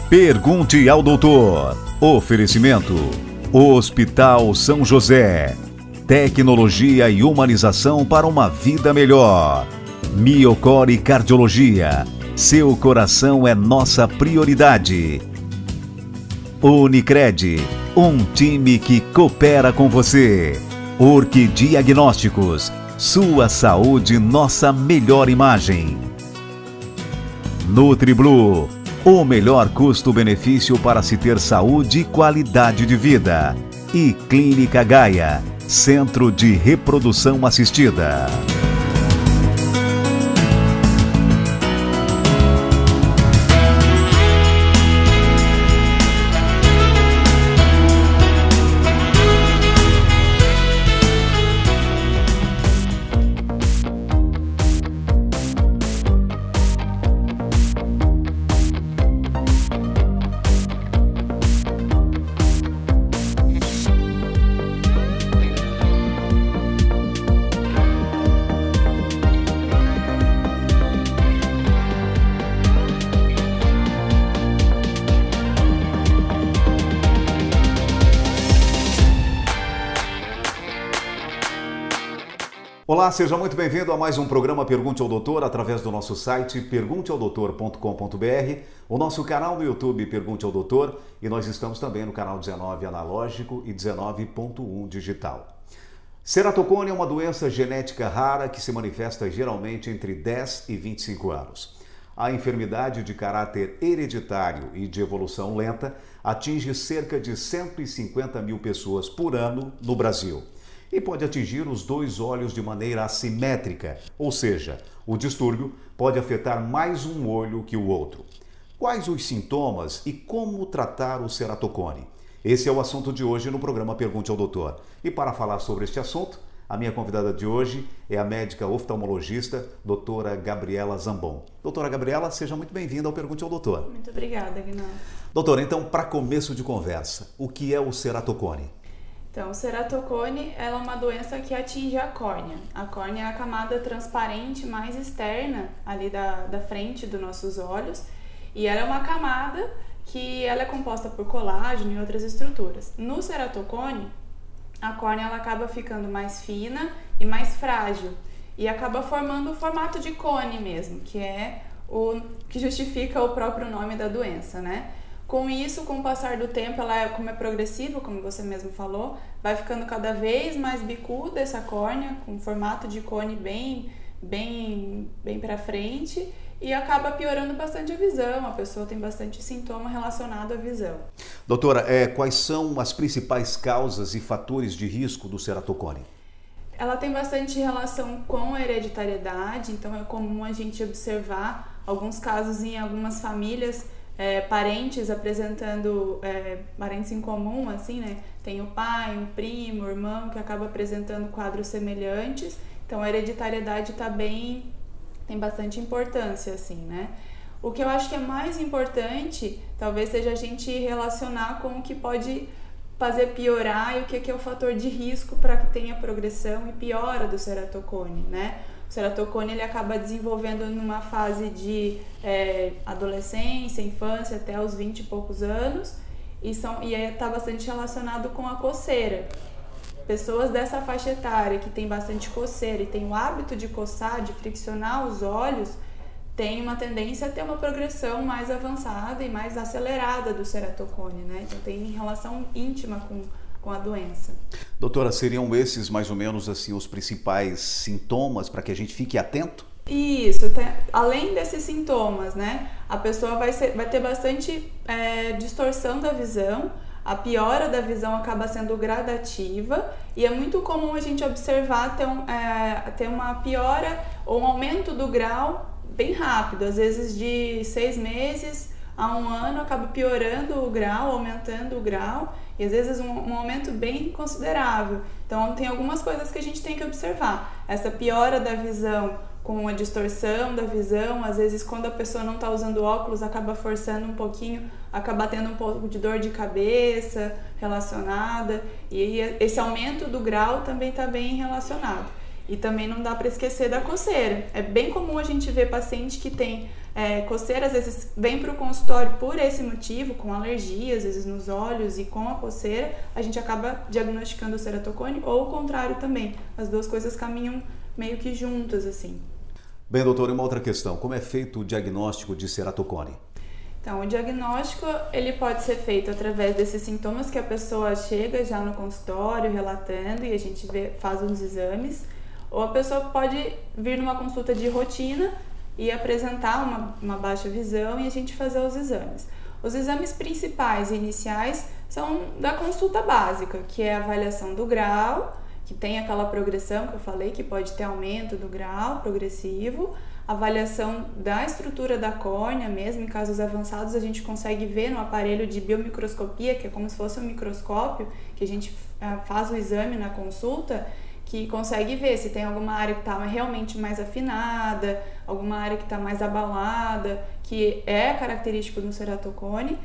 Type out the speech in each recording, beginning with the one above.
Pergunte ao doutor. Oferecimento: Hospital São José. Tecnologia e humanização para uma vida melhor. Miocore Cardiologia. Seu coração é nossa prioridade. Unicred. Um time que coopera com você. Orque Diagnósticos. Sua saúde, nossa melhor imagem. NutriBlue. O melhor custo-benefício para se ter saúde e qualidade de vida. E Clínica Gaia, Centro de Reprodução Assistida. Olá, seja muito bem-vindo a mais um programa Pergunte ao Doutor através do nosso site pergunteaodoutor.com.br, o nosso canal no YouTube Pergunte ao Doutor, e nós estamos também no canal 19 analógico e 19.1 digital. Ceratocone é uma doença genética rara que se manifesta geralmente entre 10 e 25 anos. A enfermidade de caráter hereditário e de evolução lenta atinge cerca de 150 mil pessoas por ano no Brasil. E pode atingir os dois olhos de maneira assimétrica, ou seja, o distúrbio pode afetar mais um olho que o outro. Quais os sintomas e como tratar o ceratocone? Esse é o assunto de hoje no programa Pergunte ao Doutor. E para falar sobre este assunto, a minha convidada de hoje é a médica oftalmologista, doutora Gabriela Zambon. Doutora Gabriela, seja muito bem-vinda ao Pergunte ao Doutor. Muito obrigada, Aguinaldo. Doutora, então, para começo de conversa, o que é o ceratocone? Então, o ceratocone é uma doença que atinge a córnea. A córnea é a camada transparente mais externa ali da frente dos nossos olhos, e ela é uma camada que ela é composta por colágeno e outras estruturas. No ceratocone, a córnea ela acaba ficando mais fina e mais frágil e acaba formando o formato de cone mesmo, que é o que justifica o próprio nome da doença, né? Com isso, com o passar do tempo, como é progressiva, como você mesmo falou, vai ficando cada vez mais bicuda essa córnea, com formato de cone bem para frente, e acaba piorando bastante a visão. A pessoa tem bastante sintoma relacionado à visão. Doutora, quais são as principais causas e fatores de risco do ceratocone? Ela tem bastante relação com a hereditariedade, então é comum a gente observar alguns casos em algumas famílias, parentes apresentando, parentes em comum, assim, né? Tem o pai, um primo, um irmão que acaba apresentando quadros semelhantes. Então a hereditariedade tem bastante importância, assim, né? O que eu acho que é mais importante, talvez seja a gente relacionar com o que pode fazer piorar e o que é o fator de risco para que tenha progressão e piora do ceratocone, né? O ceratocone ele acaba desenvolvendo numa fase de adolescência, infância, até os 20 e poucos anos, e está bastante relacionado com a coceira. Pessoas dessa faixa etária que tem bastante coceira e tem o hábito de coçar, de friccionar os olhos, tem uma tendência a ter uma progressão mais avançada e mais acelerada do ceratocone, né? Então tem relação íntima com a doença. Doutora, seriam esses mais ou menos assim os principais sintomas para que a gente fique atento? Isso, além desses sintomas, né? A pessoa vai ter bastante distorção da visão, a piora da visão acaba sendo gradativa e é muito comum a gente observar ter uma piora ou um aumento do grau bem rápido, às vezes de 6 meses a 1 ano acaba piorando o grau, aumentando o grau, e às vezes um aumento bem considerável. Então tem algumas coisas que a gente tem que observar. Essa piora da visão com a distorção da visão, às vezes quando a pessoa não está usando óculos acaba forçando um pouquinho, acaba tendo um pouco de dor de cabeça relacionada, e esse aumento do grau também está bem relacionado. E também não dá para esquecer da coceira. É bem comum a gente ver paciente que tem coceira, às vezes vem para o consultório por esse motivo, com alergia, às vezes nos olhos e com a coceira, a gente acaba diagnosticando o ceratocone, ou o contrário também. As duas coisas caminham meio que juntas, assim. Bem, doutor, e uma outra questão. Como é feito o diagnóstico de ceratocone? Então, o diagnóstico, ele pode ser feito através desses sintomas que a pessoa chega já no consultório relatando e a gente faz uns exames, ou a pessoa pode vir numa consulta de rotina e apresentar uma baixa visão e a gente fazer os exames. Os exames principais e iniciais são da consulta básica, que é a avaliação do grau, que tem aquela progressão que eu falei, que pode ter aumento do grau progressivo, avaliação da estrutura da córnea, mesmo em casos avançados a gente consegue ver no aparelho de biomicroscopia, que é como se fosse um microscópio, que a gente faz o exame na consulta, que consegue ver se tem alguma área que está realmente mais afinada, alguma área que está mais abalada, que é característico do ceratocone,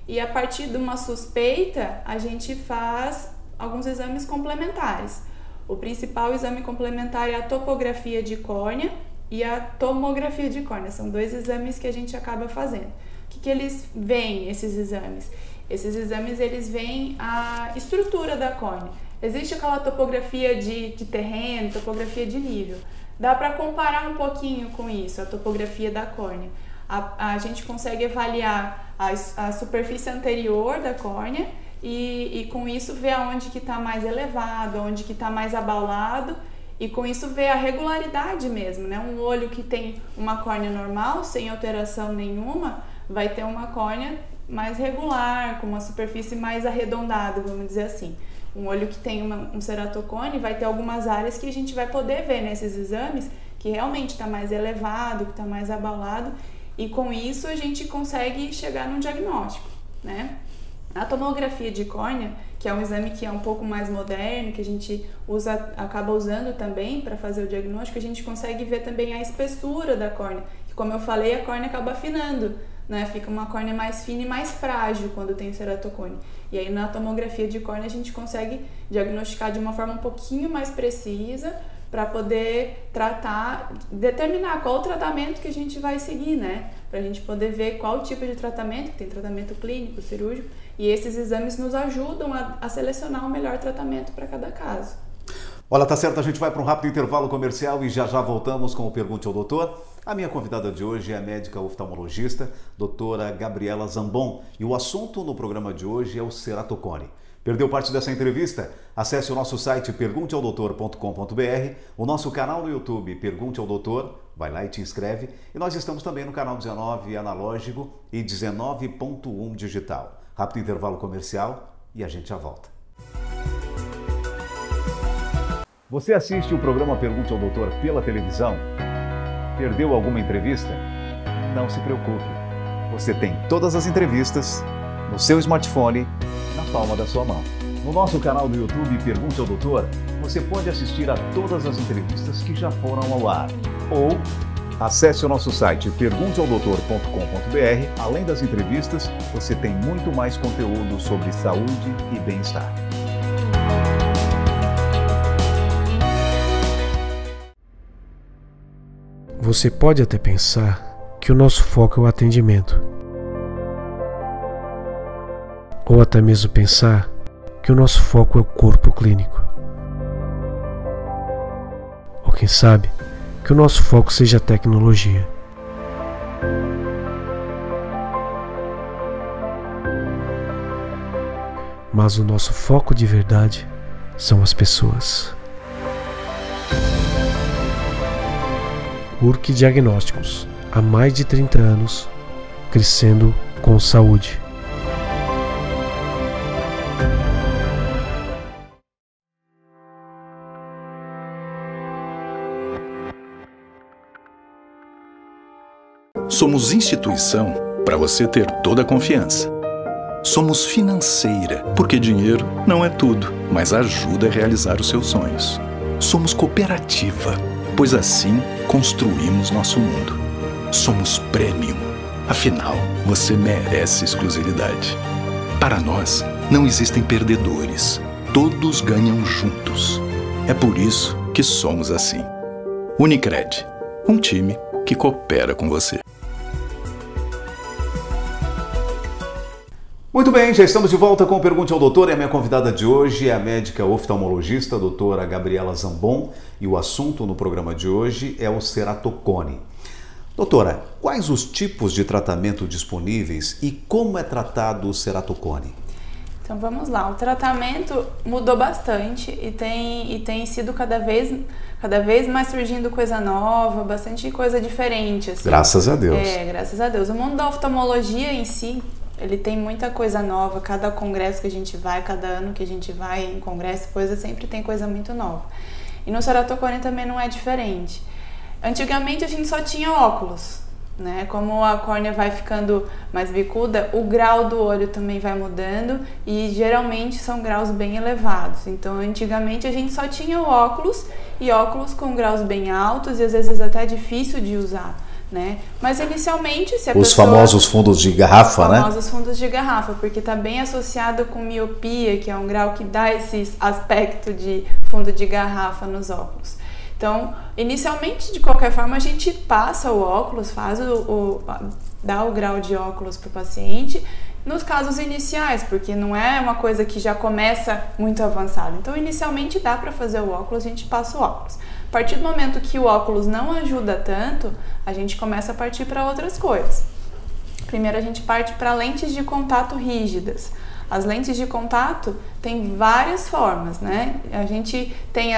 e a partir de uma suspeita a gente faz alguns exames complementares. O principal exame complementar é a topografia de córnea e a tomografia de córnea. São dois exames que a gente acaba fazendo. O que eles veem, esses exames? Esses exames, eles veem a estrutura da córnea. Existe aquela topografia de terreno, topografia de nível. Dá para comparar um pouquinho com isso, a topografia da córnea. A gente consegue avaliar a superfície anterior da córnea e com isso ver aonde que está mais elevado, onde que está mais abalado, e com isso ver a regularidade mesmo, né? Um olho que tem uma córnea normal, sem alteração nenhuma, vai ter uma córnea mais regular, com uma superfície mais arredondada, vamos dizer assim. Um olho que tem um ceratocone vai ter algumas áreas que a gente vai poder ver nesses exames que realmente está mais elevado, que está mais abalado, e com isso a gente consegue chegar num diagnóstico, né? A tomografia de córnea, que é um exame que é um pouco mais moderno, que a gente acaba usando também para fazer o diagnóstico, a gente consegue ver também a espessura da córnea, que, como eu falei, a córnea acaba afinando, né? Fica uma córnea mais fina e mais frágil quando tem ceratocone. E aí na tomografia de córnea a gente consegue diagnosticar de uma forma um pouquinho mais precisa para poder tratar, determinar qual o tratamento que a gente vai seguir, né? Para a gente poder ver qual tipo de tratamento, que tem tratamento clínico, cirúrgico, e esses exames nos ajudam a selecionar o melhor tratamento para cada caso. Olha, tá certo, a gente vai para um rápido intervalo comercial e já voltamos com o Pergunte ao Doutor. A minha convidada de hoje é a médica oftalmologista, doutora Gabriela Zambon, e o assunto no programa de hoje é o ceratocone. Perdeu parte dessa entrevista? Acesse o nosso site pergunteaudoutor.com.br, o nosso canal no YouTube Pergunte ao Doutor, vai lá e te inscreve, e nós estamos também no canal 19 analógico e 19.1 digital. Rápido intervalo comercial e a gente já volta. Você assiste o programa Pergunte ao Doutor pela televisão? Perdeu alguma entrevista? Não se preocupe, você tem todas as entrevistas no seu smartphone, na palma da sua mão. No nosso canal do YouTube Pergunte ao Doutor, você pode assistir a todas as entrevistas que já foram ao ar. Ou acesse o nosso site pergunteaudoutor.com.br. Além das entrevistas, você tem muito mais conteúdo sobre saúde e bem-estar. Você pode até pensar que o nosso foco é o atendimento. Ou até mesmo pensar que o nosso foco é o corpo clínico. Ou quem sabe, que o nosso foco seja a tecnologia. Mas o nosso foco de verdade são as pessoas. Urk Diagnósticos, há mais de 30 anos, crescendo com saúde. Somos instituição para você ter toda a confiança. Somos financeira, porque dinheiro não é tudo, mas ajuda a realizar os seus sonhos. Somos cooperativa, pois assim construímos nosso mundo. Somos premium, afinal, você merece exclusividade. Para nós, não existem perdedores, todos ganham juntos. É por isso que somos assim. Unicred, um time que coopera com você. Muito bem, já estamos de volta com o Pergunte ao Doutor e a minha convidada de hoje é a médica oftalmologista, a doutora Gabriela Zambon, e o assunto no programa de hoje é o ceratocone. Doutora, quais os tipos de tratamento disponíveis e como é tratado o ceratocone? Então vamos lá, o tratamento mudou bastante e tem sido cada vez mais surgindo coisa nova, bastante coisa diferente. Assim. Graças a Deus. Graças a Deus. O mundo da oftalmologia em si, ele tem muita coisa nova, cada congresso que a gente vai, cada ano que a gente vai em congresso, sempre tem coisa muito nova. E no ceratocone também não é diferente. Antigamente a gente só tinha óculos, né? Como a córnea vai ficando mais bicuda, o grau do olho também vai mudando e geralmente são graus bem elevados. Então antigamente a gente só tinha o óculos e óculos com graus bem altos e às vezes até difícil de usar. Né? Mas inicialmente, se a Os famosos fundos de garrafa, né? Os famosos fundos de garrafa, porque está bem associado com miopia, que é um grau que dá esse aspecto de fundo de garrafa nos óculos. Então, inicialmente, de qualquer forma, a gente passa o óculos, dá o grau de óculos para o paciente nos casos iniciais, porque não é uma coisa que já começa muito avançada. Então, inicialmente dá para fazer o óculos, a gente passa o óculos. A partir do momento que o óculos não ajuda tanto, a gente começa a partir para outras coisas. Primeiro a gente parte para lentes de contato rígidas. As lentes de contato tem várias formas, né? A gente tem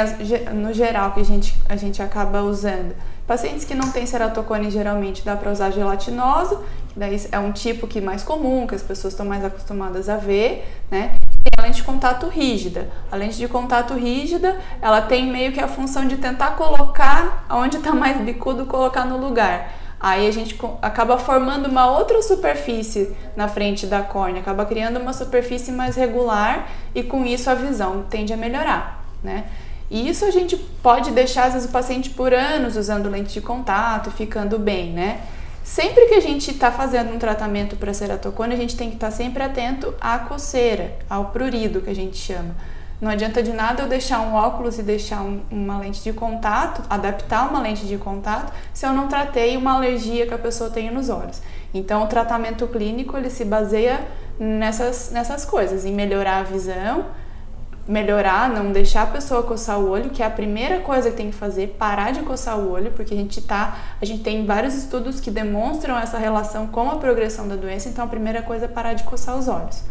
no geral que a gente acaba usando. Pacientes que não têm ceratocone geralmente dá para usar gelatinosa, que daí é um tipo que é mais comum, que as pessoas estão mais acostumadas a ver, né? Tem a lente de contato rígida. A lente de contato rígida, ela tem meio que a função de tentar colocar onde está mais bicudo, colocar no lugar. Aí a gente acaba formando uma outra superfície na frente da córnea, acaba criando uma superfície mais regular e com isso a visão tende a melhorar, né? E isso a gente pode deixar às vezes o paciente por anos usando lente de contato, ficando bem, né? Sempre que a gente está fazendo um tratamento para ceratocone, a gente tem que estar sempre atento à coceira, ao prurido que a gente chama. Não adianta de nada eu deixar um óculos e deixar uma lente de contato, adaptar uma lente de contato, se eu não tratei uma alergia que a pessoa tem nos olhos. Então, o tratamento clínico, ele se baseia nessas coisas, em melhorar a visão, não deixar a pessoa coçar o olho, que é a primeira coisa que tem que fazer, parar de coçar o olho, porque a gente tem vários estudos que demonstram essa relação com a progressão da doença, então a primeira coisa é parar de coçar os olhos.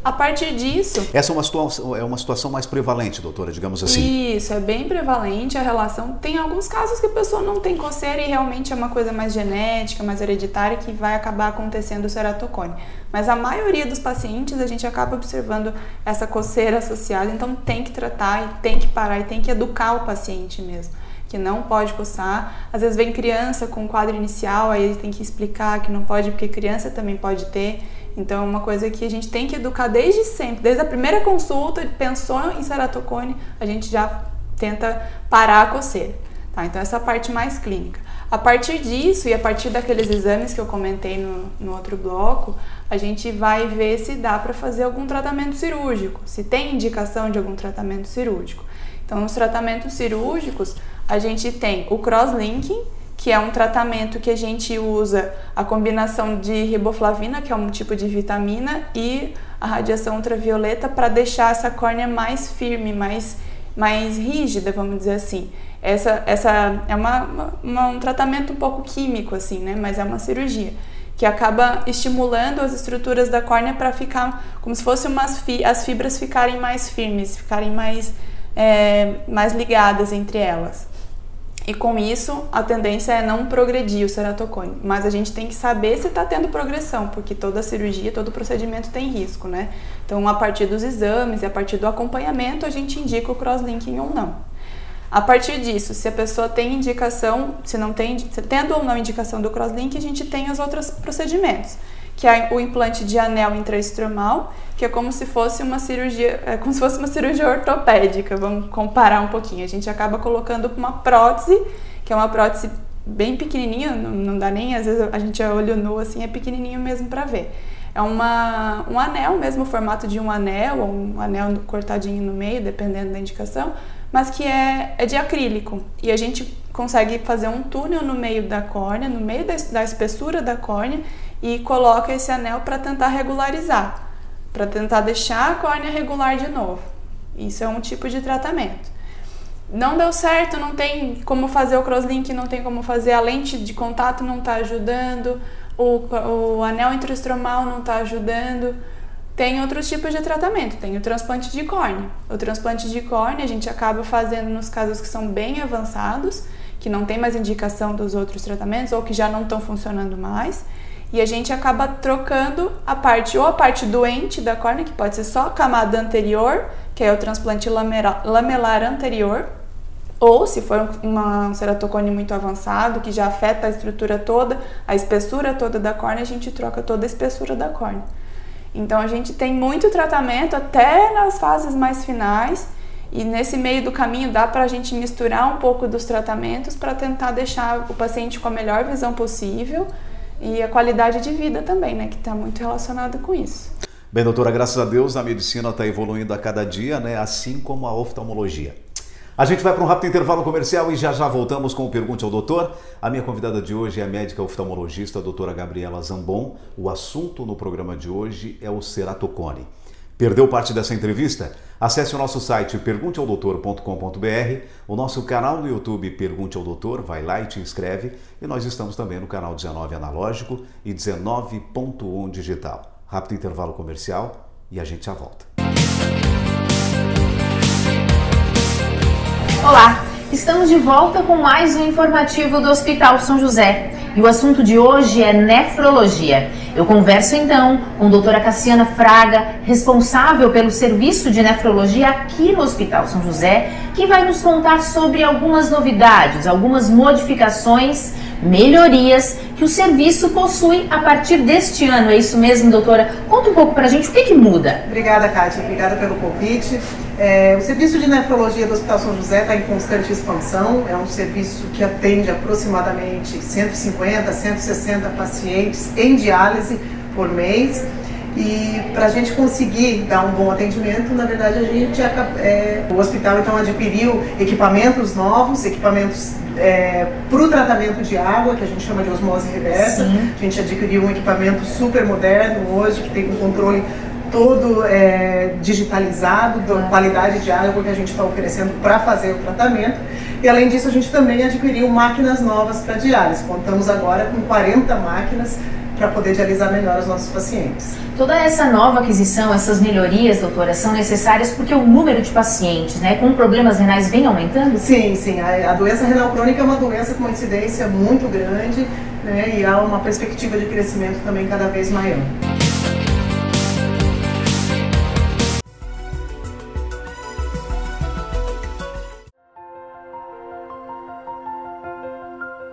A partir disso... Essa é uma situação mais prevalente, doutora, digamos assim. Isso, é bem prevalente a relação. Tem alguns casos que a pessoa não tem coceira e realmente é uma coisa mais genética, mais hereditária, que vai acabar acontecendo o ceratocone. Mas a maioria dos pacientes a gente acaba observando essa coceira associada, então tem que tratar e tem que parar e tem que educar o paciente mesmo, que não pode coçar. Às vezes vem criança com quadro inicial, aí tem que explicar que não pode, porque criança também pode ter. Então é uma coisa que a gente tem que educar desde sempre, desde a primeira consulta, pensou em ceratocone, a gente já tenta parar a coceira, tá? Então essa é a parte mais clínica. A partir disso e a partir daqueles exames que eu comentei no outro bloco, a gente vai ver se dá para fazer algum tratamento cirúrgico, se tem indicação de algum tratamento cirúrgico. Então nos tratamentos cirúrgicos a gente tem o crosslinking, que é um tratamento que a gente usa a combinação de riboflavina, que é um tipo de vitamina, e a radiação ultravioleta para deixar essa córnea mais firme, mais rígida, vamos dizer assim. Essa é um tratamento um pouco químico, assim, né? Mas é uma cirurgia que acaba estimulando as estruturas da córnea para ficar como se fossem as fibras ficarem mais firmes, ficarem mais ligadas entre elas. E com isso, a tendência é não progredir o ceratocone. Mas a gente tem que saber se está tendo progressão, porque toda cirurgia, todo procedimento tem risco, né? Então, a partir dos exames e a partir do acompanhamento, a gente indica o crosslinking ou não. A partir disso, se a pessoa tem indicação, se tendo ou não indicação do crosslinking, a gente tem os outros procedimentos, que é o implante de anel intraestromal, que é como se fosse uma cirurgia, ortopédica, vamos comparar um pouquinho. A gente acaba colocando uma prótese, que é uma prótese bem pequenininha, não dá nem, às vezes a gente é olho nu assim, é pequenininho mesmo para ver. É um anel mesmo, o formato de um anel, ou um anel cortadinho no meio, dependendo da indicação, mas que é de acrílico. E a gente consegue fazer um túnel no meio da córnea, no meio da espessura da córnea, e coloca esse anel para tentar regularizar para tentar deixar a córnea regular de novo. Isso é um tipo de tratamento. Não deu certo, não tem como fazer o crosslink, não tem como fazer, a lente de contato não está ajudando, o anel intraestromal não está ajudando. Tem outros tipos de tratamento, tem o transplante de córnea. O transplante de córnea a gente acaba fazendo nos casos que são bem avançados, que não tem mais indicação dos outros tratamentos ou que já não estão funcionando mais. E a gente acaba trocando a parte doente da córnea, que pode ser só a camada anterior, que é o transplante lamelar anterior, ou se for um ceratocone muito avançado, que já afeta a estrutura toda, a espessura toda da córnea, a gente troca toda a espessura da córnea. Então a gente tem muito tratamento até nas fases mais finais, e nesse meio do caminho dá para a gente misturar um pouco dos tratamentos para tentar deixar o paciente com a melhor visão possível e a qualidade de vida também, né, que está muito relacionado com isso. Bem, doutora, graças a Deus a medicina está evoluindo a cada dia, né, assim como a oftalmologia. A gente vai para um rápido intervalo comercial e já voltamos com o Pergunte ao Doutor. A minha convidada de hoje é a médica oftalmologista, a doutora Gabriela Zambon. O assunto no programa de hoje é o ceratocone. Perdeu parte dessa entrevista? Acesse o nosso site pergunteaodoutor.com.br, o nosso canal no YouTube Pergunte ao Doutor, vai lá e te inscreve. E nós estamos também no canal 19 analógico e 19.1 digital. Rápido intervalo comercial e a gente já volta. Olá, estamos de volta com mais um informativo do Hospital São José. E o assunto de hoje é nefrologia. Eu converso então com a doutora Cassiana Fraga, responsável pelo serviço de nefrologia aqui no Hospital São José, que vai nos contar sobre algumas novidades, algumas modificações, melhorias que o serviço possui a partir deste ano. É isso mesmo, doutora? Conta um pouco pra gente o que muda. Obrigada, Kátia. Obrigada pelo convite. O serviço de nefrologia do Hospital São José está em constante expansão. É um serviço que atende aproximadamente 150, 160 pacientes em diálise por mês. E para a gente conseguir dar um bom atendimento, na verdade o hospital então adquiriu equipamentos novos, equipamentos para o tratamento de água, que a gente chama de osmose reversa. Sim. A gente adquiriu um equipamento super moderno hoje, que tem um controle todo digitalizado da qualidade de água que a gente está oferecendo para fazer o tratamento. E além disso, a gente também adquiriu máquinas novas para diálise. Contamos agora com 40 máquinas para poder dialisar melhor os nossos pacientes. Toda essa nova aquisição, essas melhorias, doutora, são necessárias porque o número de pacientes, né, com problemas renais vem aumentando? Sim, sim. A doença renal crônica é uma doença com uma incidência muito grande, né, e há uma perspectiva de crescimento também cada vez maior.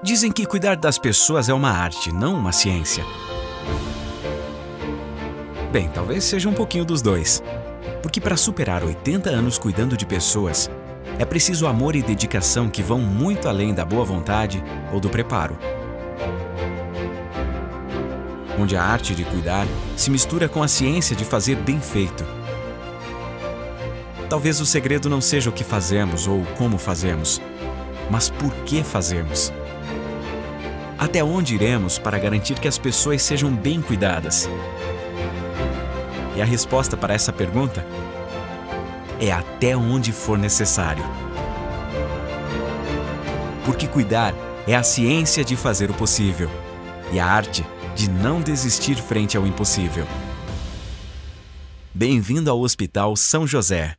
Dizem que cuidar das pessoas é uma arte, não uma ciência. Bem, talvez seja um pouquinho dos dois. Porque para superar 80 anos cuidando de pessoas, é preciso amor e dedicação que vão muito além da boa vontade ou do preparo. Onde a arte de cuidar se mistura com a ciência de fazer bem feito. Talvez o segredo não seja o que fazemos ou como fazemos, mas por que fazemos. Até onde iremos para garantir que as pessoas sejam bem cuidadas? E a resposta para essa pergunta é até onde for necessário. Porque cuidar é a ciência de fazer o possível e a arte de não desistir frente ao impossível. Bem-vindo ao Hospital São José.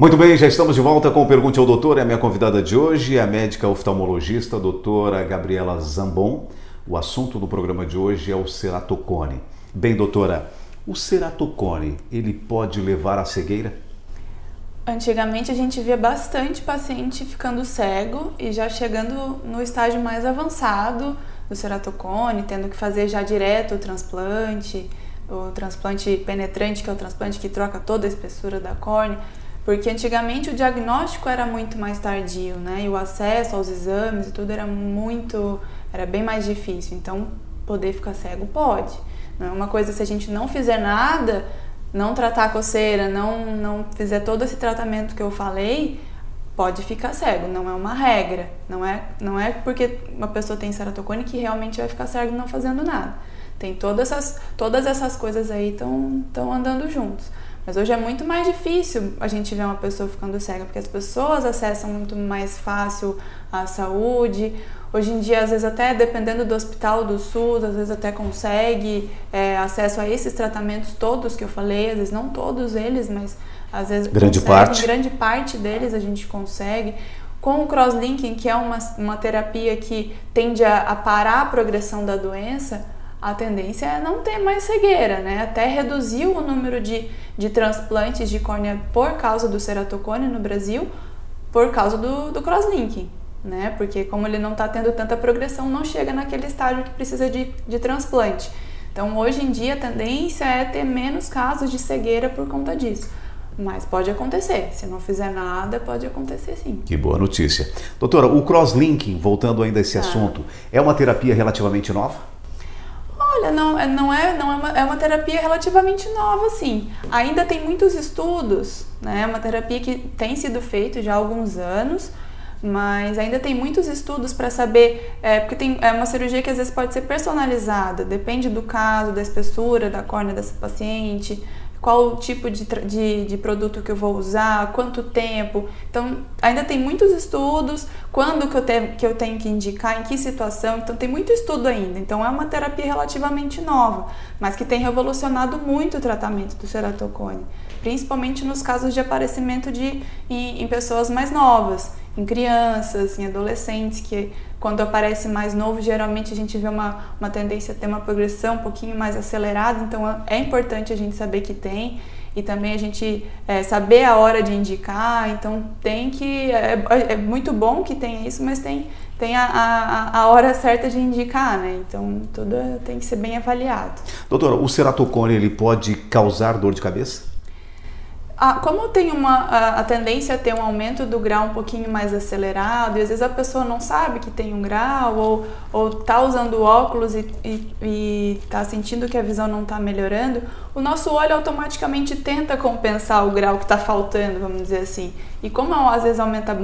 Muito bem, já estamos de volta com o Pergunte ao Doutor. É a minha convidada de hoje, a médica oftalmologista, a doutora Gabriela Zambon. O assunto do programa de hoje é o ceratocone. Bem, doutora, o ceratocone, ele pode levar à cegueira? Antigamente a gente via bastante paciente ficando cego e já chegando no estágio mais avançado do ceratocone, tendo que fazer já direto o transplante penetrante, que é o transplante que troca toda a espessura da córnea, porque antigamente o diagnóstico era muito mais tardio, né? E o acesso aos exames e tudo era bem mais difícil. Então, poder ficar cego pode. Não é uma coisa, se a gente não fizer nada, não tratar a coceira, não fizer todo esse tratamento que eu falei, pode ficar cego, não é uma regra. Não é porque uma pessoa tem ceratocone que realmente vai ficar cego não fazendo nada. Tem todas essas coisas aí estão andando juntos. Mas hoje é muito mais difícil a gente ver uma pessoa ficando cega, porque as pessoas acessam muito mais fácil a saúde. Hoje em dia, às vezes até dependendo do hospital do SUS, às vezes até consegue acesso a esses tratamentos todos que eu falei, às vezes não todos eles, mas às vezes grande parte deles a gente consegue. Com o crosslinking, que é uma terapia que tende a parar a progressão da doença, a tendência é não ter mais cegueira, né? Até reduziu o número de transplantes de córnea por causa do ceratocone no Brasil, por causa do crosslinking, né? Porque como ele não está tendo tanta progressão, não chega naquele estágio que precisa de transplante. Então, hoje em dia, a tendência é ter menos casos de cegueira por conta disso. Mas pode acontecer, se não fizer nada, pode acontecer sim. Que boa notícia. Doutora, o crosslinking, voltando ainda a esse assunto, é uma terapia relativamente nova? Olha, é uma terapia relativamente nova, sim. Ainda tem muitos estudos, né? É uma terapia que tem sido feita já há alguns anos, mas ainda tem muitos estudos para saber, porque é uma cirurgia que às vezes pode ser personalizada, depende do caso, da espessura da córnea dessa paciente, qual o tipo de produto que eu vou usar, quanto tempo. Então, ainda tem muitos estudos, quando que eu tenho que indicar, em que situação. Então, tem muito estudo ainda. Então, é uma terapia relativamente nova, mas que tem revolucionado muito o tratamento do ceratocone, principalmente nos casos de aparecimento em pessoas mais novas, em crianças, em adolescentes, que quando aparece mais novo, geralmente a gente vê uma tendência a ter uma progressão um pouquinho mais acelerada, então é importante a gente saber que tem, e também a gente saber a hora de indicar, então tem que, é muito bom que tenha isso, mas tem a hora certa de indicar, né? Então tudo tem que ser bem avaliado. Doutora, o ceratocone, ele pode causar dor de cabeça? Como tem a tendência a ter um aumento do grau um pouquinho mais acelerado, e às vezes a pessoa não sabe que tem um grau, ou tá usando óculos e tá sentindo que a visão não tá melhorando, o nosso olho automaticamente tenta compensar o grau que tá faltando, vamos dizer assim. E como às vezes aumenta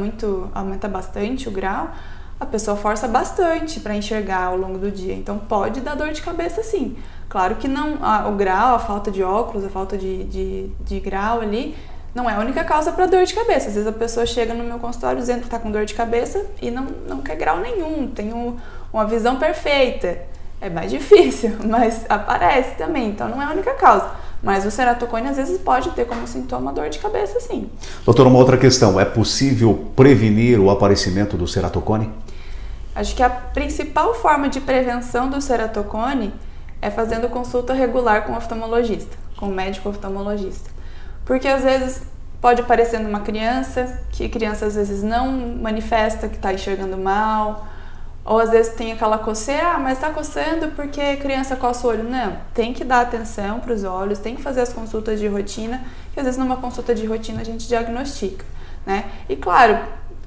bastante o grau, a pessoa força bastante para enxergar ao longo do dia. Então pode dar dor de cabeça sim. Claro que não, o grau, a falta de óculos, a falta de grau ali, não é a única causa para dor de cabeça. Às vezes a pessoa chega no meu consultório dizendo que está com dor de cabeça e não quer grau nenhum, tem uma visão perfeita. É mais difícil, mas aparece também, então não é a única causa. Mas o ceratocone às vezes pode ter como sintoma dor de cabeça, sim. Doutora, uma outra questão, é possível prevenir o aparecimento do ceratocone? Acho que a principal forma de prevenção do ceratocone é fazendo consulta regular com o oftalmologista, com o médico oftalmologista. Porque às vezes pode aparecer numa criança, que a criança às vezes não manifesta que está enxergando mal, ou às vezes tem aquela coceira, mas está coçando porque a criança coça o olho. Não, tem que dar atenção para os olhos, tem que fazer as consultas de rotina, que às vezes numa consulta de rotina a gente diagnostica, né? E claro,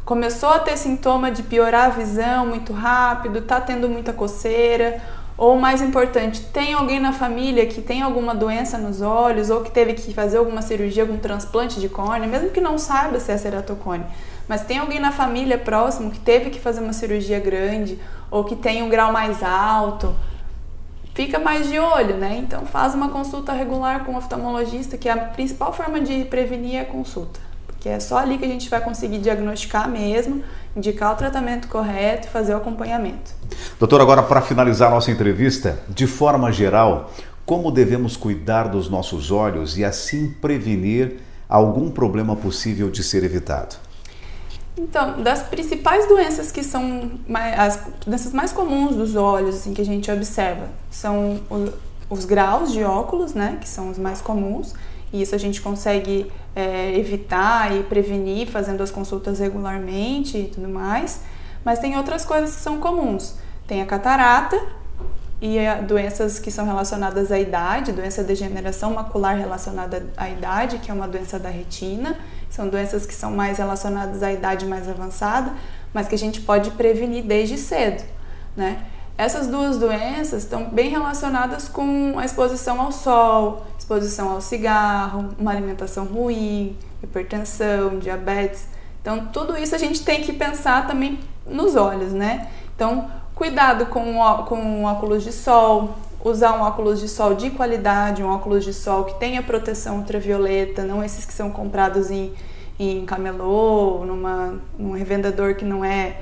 começou a ter sintoma de piorar a visão muito rápido, está tendo muita coceira, ou mais importante, tem alguém na família que tem alguma doença nos olhos, ou que teve que fazer alguma cirurgia, algum transplante de córnea, mesmo que não saiba se é ceratocone, mas tem alguém na família próximo que teve que fazer uma cirurgia grande, ou que tem um grau mais alto, fica mais de olho, né? Então faz uma consulta regular com o oftalmologista, que é a principal forma de prevenir a consulta, porque é só ali que a gente vai conseguir diagnosticar mesmo, indicar o tratamento correto e fazer o acompanhamento. Doutor, agora para finalizar a nossa entrevista, de forma geral, como devemos cuidar dos nossos olhos e assim prevenir algum problema possível de ser evitado? Então, das principais doenças que são as doenças mais comuns dos olhos, assim, que a gente observa, são os graus de óculos, né, que são os mais comuns, e isso a gente consegue evitar e prevenir fazendo as consultas regularmente e tudo mais, mas tem outras coisas que são comuns. Tem a catarata e doenças que são relacionadas à idade, doença de degeneração macular relacionada à idade, que é uma doença da retina. São doenças que são mais relacionadas à idade mais avançada, mas que a gente pode prevenir desde cedo, né? Essas duas doenças estão bem relacionadas com a exposição ao sol, exposição ao cigarro, uma alimentação ruim, hipertensão, diabetes. Então, tudo isso a gente tem que pensar também nos olhos, né? Então, cuidado com óculos de sol, usar um óculos de sol de qualidade, um óculos de sol que tenha proteção ultravioleta, não esses que são comprados em camelô, num revendedor que não é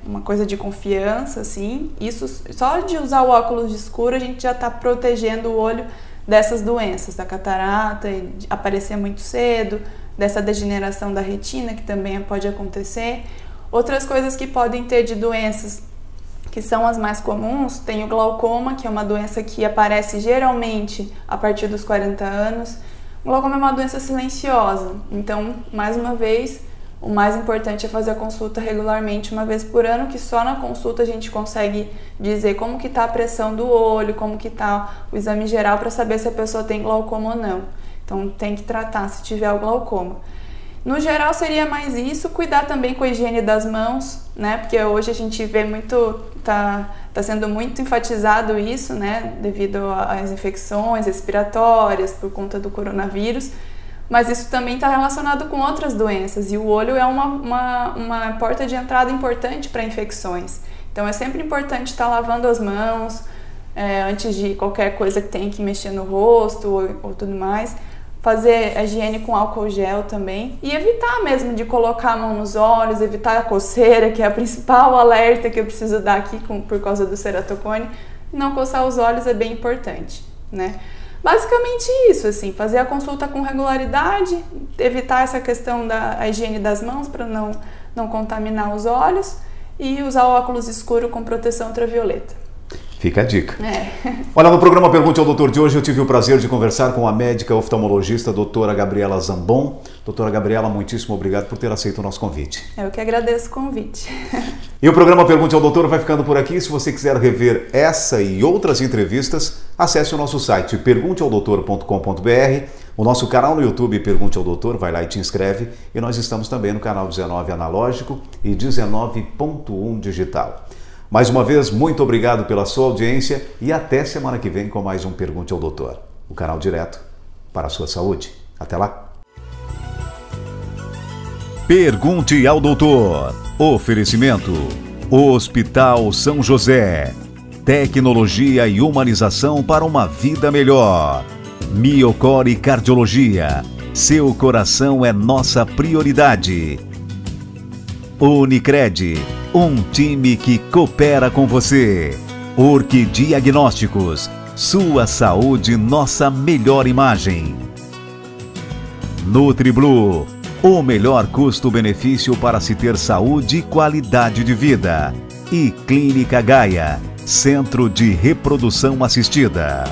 uma coisa de confiança, assim. Isso, só de usar o óculos de escuro, a gente já está protegendo o olho dessas doenças, da catarata, de aparecer muito cedo, dessa degeneração da retina, que também pode acontecer. Outras coisas que podem ter de doenças, que são as mais comuns, tem o glaucoma, que é uma doença que aparece geralmente a partir dos 40 anos. O glaucoma é uma doença silenciosa, então, mais uma vez, o mais importante é fazer a consulta regularmente, uma vez por ano, que só na consulta a gente consegue dizer como que está a pressão do olho, como que está o exame geral para saber se a pessoa tem glaucoma ou não. Então tem que tratar se tiver o glaucoma. No geral seria mais isso, cuidar também com a higiene das mãos, né? Porque hoje a gente vê muito, tá sendo muito enfatizado isso, né? Devido às infecções respiratórias por conta do coronavírus. Mas isso também está relacionado com outras doenças, e o olho é uma porta de entrada importante para infecções. Então é sempre importante estar lavando as mãos antes de qualquer coisa que tenha que mexer no rosto ou tudo mais. Fazer a higiene com álcool gel também, e evitar mesmo de colocar a mão nos olhos, evitar a coceira, que é a principal alerta que eu preciso dar aqui por causa do ceratocone. Não coçar os olhos é bem importante, né? Basicamente isso, assim, fazer a consulta com regularidade, evitar essa questão da higiene das mãos para não contaminar os olhos, e usar o óculos escuro com proteção ultravioleta. Fica a dica. Olha, no programa Pergunte ao Doutor de hoje eu tive o prazer de conversar com a médica oftalmologista doutora Gabriela Zambon. Doutora Gabriela, muitíssimo obrigado por ter aceito o nosso convite. Eu que agradeço o convite. E o programa Pergunte ao Doutor vai ficando por aqui. Se você quiser rever essa e outras entrevistas, acesse o nosso site pergunteaodoutor.com.br, o nosso canal no YouTube Pergunte ao Doutor, vai lá e te inscreve. E nós estamos também no canal 19 analógico e 19.1 digital. Mais uma vez, muito obrigado pela sua audiência e até semana que vem com mais um Pergunte ao Doutor, o canal direto para a sua saúde. Até lá! Pergunte ao Doutor. Oferecimento: Hospital São José. Tecnologia e humanização para uma vida melhor. Miocore Cardiologia. Seu coração é nossa prioridade. Unicred, um time que coopera com você. Orque Diagnósticos, sua saúde, nossa melhor imagem. NutriBlue, o melhor custo-benefício para se ter saúde e qualidade de vida. E Clínica Gaia, Centro de Reprodução Assistida.